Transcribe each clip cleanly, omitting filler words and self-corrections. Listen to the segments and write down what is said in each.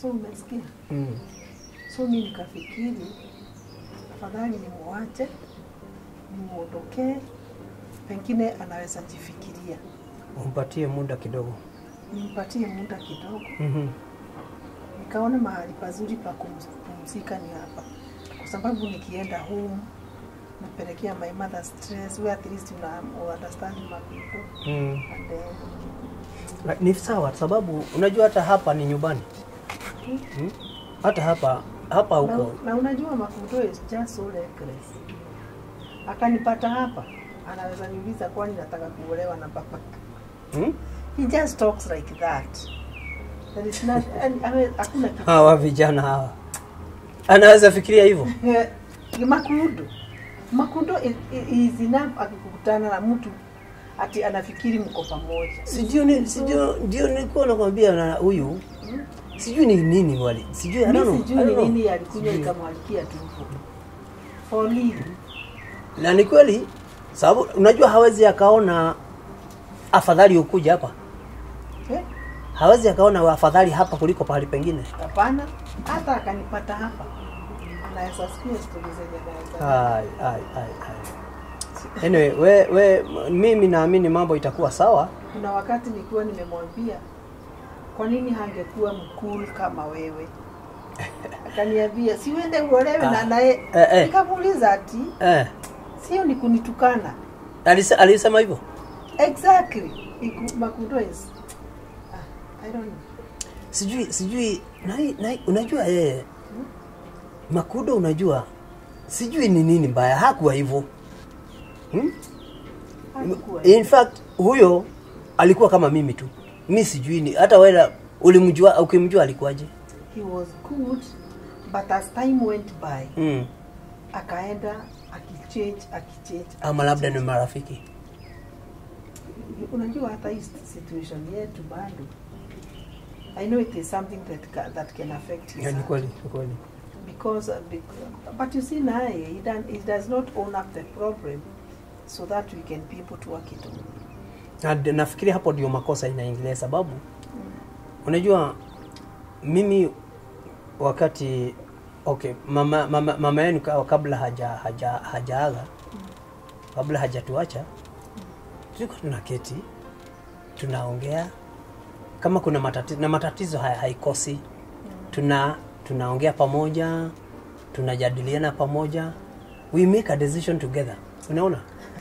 So umesikia? So mimi nikafikiri afadhali nimuache, nimuondokee, pengine anaweza jifikiria. Umpatie muda kidogo. Nimpatie muda kidogo. Nikaona mahali pazuri pa kumzika ni hapa. Kwa sababu nikienda home napelekea my mother stress, where at least you understand Makudo. And then Ni sawa sababu unajua hata hapa ni nyumbani. Hata hapa huko. Na unajua Makudo is just so reckless. Akanipata hapa, anaweza niuliza kwani nataka kuolewa na baba. He just talks like that. That is not hakuna kitu. Hawa vijana hawa. Anaweza fikiria hivyo. Makudo is enough akikutana na mtu ati anafikiri mko pamoja. Sijui ndio nilikuwa nakwambia na huyu. Sijui ni nini wali. Sijui nini alikuja ikamwalikia tu. For live. Na ni kweli sababu unajua hawezi akaona afadhali ukuja hapa. Hawezi akaona afadhali hapa kuliko pahali pengine. Hapana, hata akanipata hapa. Anaweza sikia stories zenye Anyway, mimi naamini mambo itakuwa sawa. Kuna wakati nilikuwa nimemwambia kwa nini hangekuwa mkul kama wewe? Akaniambia si uende uolewe na naye. Nikamuuliza ati sio ni kunitukana. Alisema hivyo? Exactly. Makudo is I don't know. Sijui unajua Makudo unajua sijui ni nini mbaya hakuwa hivyo. In fact huyo alikuwa kama mimi tu. Mimi sijui ni hata wewe ulimjua ukimjua alikuwaje? He was good but as time went by akaenda akichange. Ama labda ni marafiki. Unajua hata hii situation yetu bado. I know it is something that can affect his. Ni kweli. Because but you see now he does not own up the problem so that we can be able to work it on. Nafikiri hapo ndio makosa inaingilia sababu unajua mimi wakati mama yenu kabla hajaaga kabla hajatuacha tulikuwa tunaketi tunaongea kama kuna matatizo haikosi tunaongea pamoja tunajadiliana pamoja we make a decision together unaona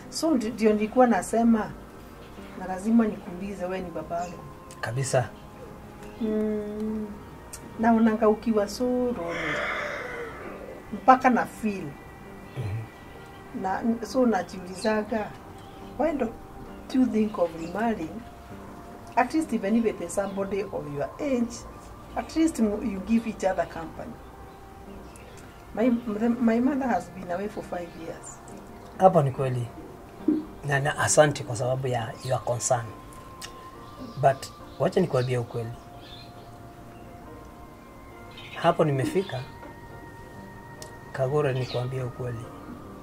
so ndio nilikuwa nasema na lazima nikuulize wewe ni babangu kabisa na unanga ukiwa so lonely mpaka na feel na so najiulizaga why don't you think of remarrying at least even if it is somebody of your age at least you give each other company. My mother has been away for 5 years. Hapa ni kweli. Na asante kwa sababu ya your concern. But wacha nikwambie ukweli. Hapo nimefika. Kagure nikwambie ukweli.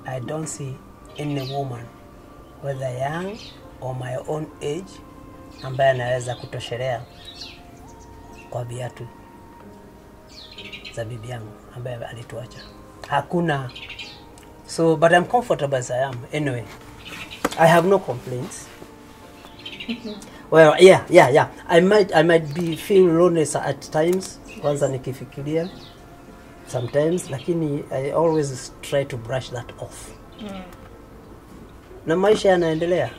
I don't see any woman whether young or my own age ambaye anaweza kutoshelea kwa viatu za bibi yangu ambaye alituacha. Hakuna. So but I'm comfortable as I am anyway. I have no complaints. Well, yeah. I might be feel lonely at times kwanza nikifikiria sometimes lakini I always try to brush that off. Na maisha yanaendelea.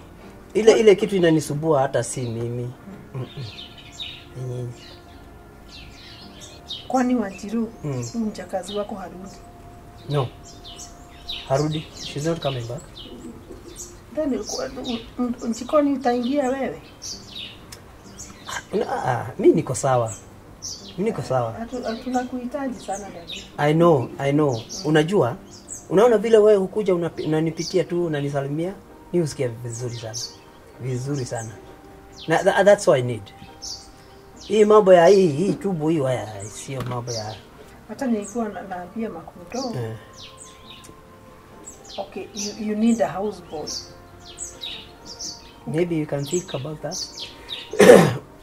Ile kitu inanisubua hata si mimi. Kwani Wanjiru mchakazi wako harudi? No. Harudi. She's not coming back. Then mchikoni utaingia wewe? Mimi niko sawa. Tunakuhitaji sana dada. I know. Unajua? Unaona vile wewe hukuja unanipitia tu unanisalimia, mimi usikia vizuri sana. That's what I need. Hii mambo ya hii tubu hii sio mambo ya hata nilikuwa naambia Makudo. Okay, you need a houseboy. Maybe you can think about that.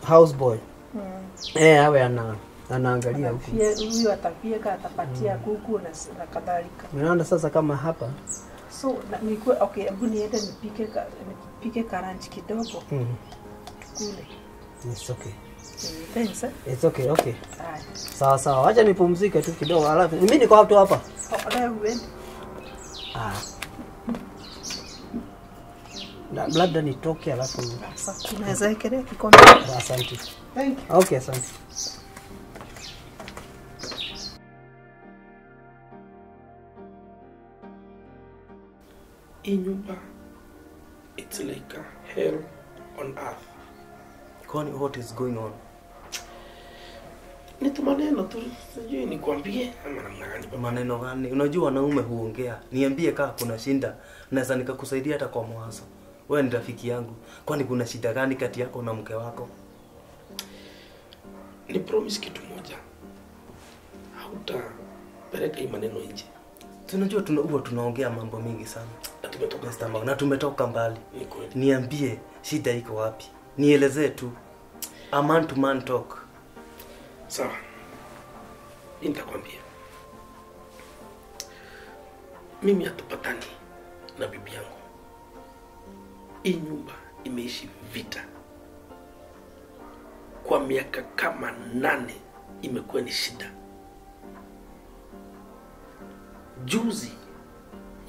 Houseboy. Awe anaangalia huko. Huyo atapieka, atapatia kuku na kadhalika. Unaona sasa kama hapa. So nilikuwa okay, hebu niende nipike karanchi kidogo. Tukule. It's okay. Thanks. It's okay, okay. Sawa sawa, acha nipumzike tu kidogo alafu. Mimi niko hapo hapa. Leo uende. Labda nitoke alafu. Sasa tunaweza ekelea kikombe. Asante. Thank you. Okay, asante. Hii nyumba, it's like a hell on earth. Kwani what is going on? Ni tu maneno tu, sijui nikwambie ama namna gani. Maneno gani? Unajua wanaume huongea. Niambie kama kuna shida, naweza nikakusaidia hata kwa mawazo. Wewe ni rafiki yangu. Kwani kuna shida gani kati yako na mke wako? Ni promise kitu moja. Hautapeleka hii maneno nje. Tunajua tunaongea mambo mingi sana. Na tumetoka mbali. Niambie shida iko wapi? Nielezee tu. A man to man talk. Sawa. Nitakwambia. Mimi hatupatani na bibi yangu. Hii nyumba imeishi vita. Kwa miaka kama 8 imekuwa ni shida.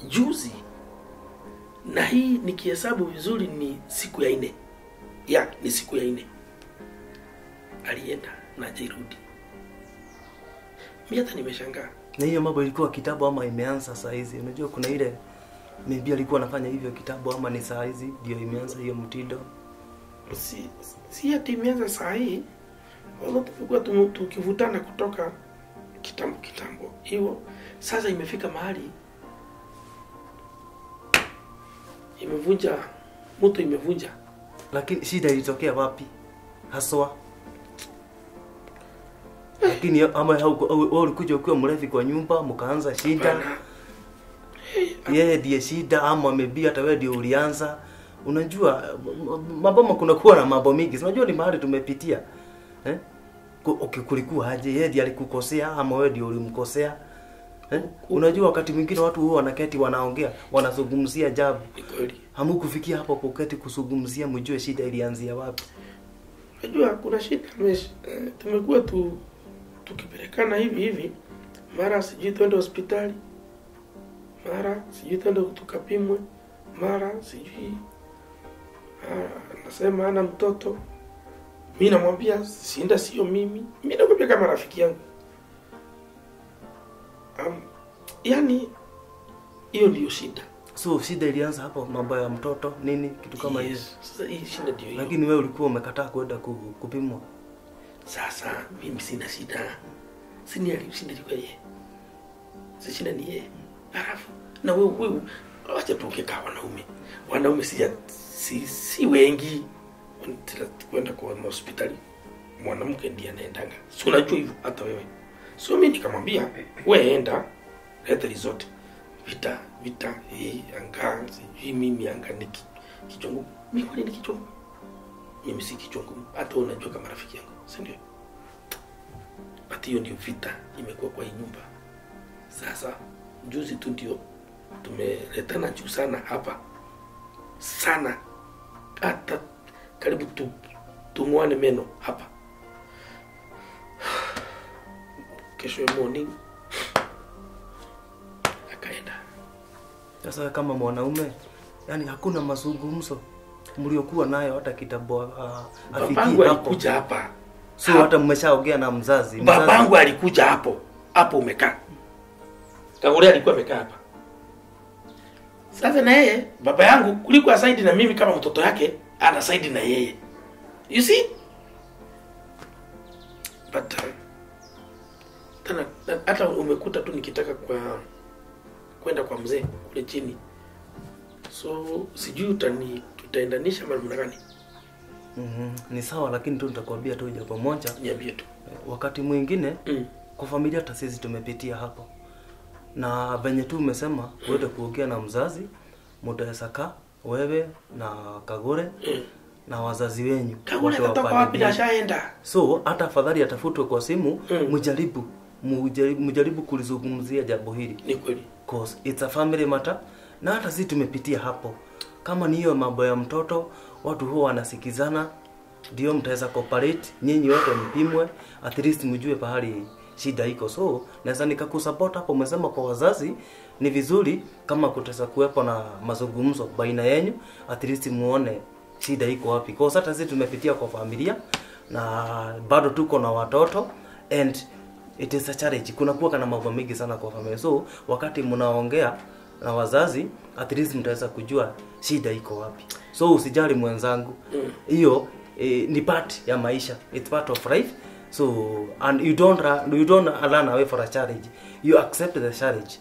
Juzi na hii nikihesabu vizuri ni siku ya 4. Ni siku ya 4. Alienda na hajarudi. Mimi hata nimeshangaa. Na hiyo mambo ilikuwa kitabu ama imeanza saa hizi? Unajua kuna ile maybe alikuwa anafanya hivyo kitabu ama ni saa hizi ndio imeanza hiyo mtindo? Si hata imeanza saa hii. Wala tulikuwa tukivutana kutoka kitambo. Hiyo sasa imefika mahali imevunja, moto imevunja. Lakini shida ilitokea wapi haswa? Lakini ama ulikuja ukiwa mrefi kwa nyumba mkaanza shida? Yeye ndiye shida ama maybe hata wewe ndio ulianza? Unajua mambo kuna kuwa na mambo mingi. Unajua ni mahali tumepitia. Kulikuwa aje? Yeye ndiye alikukosea ama wewe ndio ulimkosea? Unajua wakati mwingine watu huwa wanaketi wanaongea, wanazungumzia jambo. Hamukufikia hapo kuketi kuzungumzia mjue shida ilianzia wapi? Unajua kuna shida tumekuwa tukipelekana hivi mara sijui twende hospitali, mara sijui twende tukapimwe, mara sijui nasema ana mtoto. Mimi namwambia sinda sio mimi. Mimi nakwambia kama rafiki yangu. Yani hiyo ndio shida. So shida ilianza hapo mambo ya mtoto nini kitu kama hiyo. Sasa hii shida ndio hiyo. Lakini wewe ulikuwa umekataa kwenda kupimwa. Sasa mimi sina shida. Sina shida ilikuwa yeye. Si shida ni yeye. Alafu na wewe acha tuongee wanaume. Wanaume si wengi. Kwenda kwa hospitali. Mwanamke ndiye anaendanga. Si unajua hivyo hata wewe. So mimi nikamwambia wewe enda leta resort. Vita anga mimi anga ni kichongo. Mimi kwani ni kichongo? Mimi si kichongo. Hata unajua kama rafiki yangu, si ndio? But hiyo ndio vita imekuwa kwa hii nyumba. Sasa juzi tu ndio tumeletana juu sana hapa. Sana. Hata karibu tungwane meno hapa. Kesho morning akaenda. Sasa kama mwanaume, yani hakuna mazungumzo mliokuwa nayo hata kitambo babangu alikuja hapa. So hata mmeshaongea na mzazi. Babangu alikuja hapo umekaa. Kagure alikuwa amekaa hapa. Sasa na yeye baba yangu kulikuwa side na mimi kama mtoto yake, ana side na yeye. You see? But tena hata umekuta tu nikitaka kwenda kwa mzee kule chini. So sijui tutaendanisha mambo gani. Ni sawa lakini tu nitakwambia tu jambo moja. Niambie tu. Wakati mwingine kwa familia hata sisi tumepitia hapo. Na venye tu umesema uende kuongea na mzazi, mtaweza kaa wewe na Kagure na wazazi wenyu Kagure katoka wapi na shaenda? So hata afadhali atafutwe kwa simu, mjaribu kulizungumzia jambo hili. Ni kweli. Cause it's a family matter, na hata sisi tumepitia hapo. Kama ni hiyo mambo ya mtoto, watu huwa wanasikizana, ndio mtaweza cooperate, nyinyi wote mpimwe, at least mjue pahali shida iko. So naweza nikakusupport hapo. Umesema kwa wazazi ni vizuri kama kutaweza kuwepo na mazungumzo baina yenu, at least muone shida iko wapi. Kwa sababu sisi tumepitia kwa familia na bado tuko na watoto, and it is a challenge. Kuna kuwa kana mambo mengi sana kwa familia. So wakati mnaongea na wazazi, at least mtaweza kujua shida iko wapi. So usijali mwenzangu. Hiyo ni part ya maisha. It's part of life. So and you don't run away for a challenge. You accept the challenge.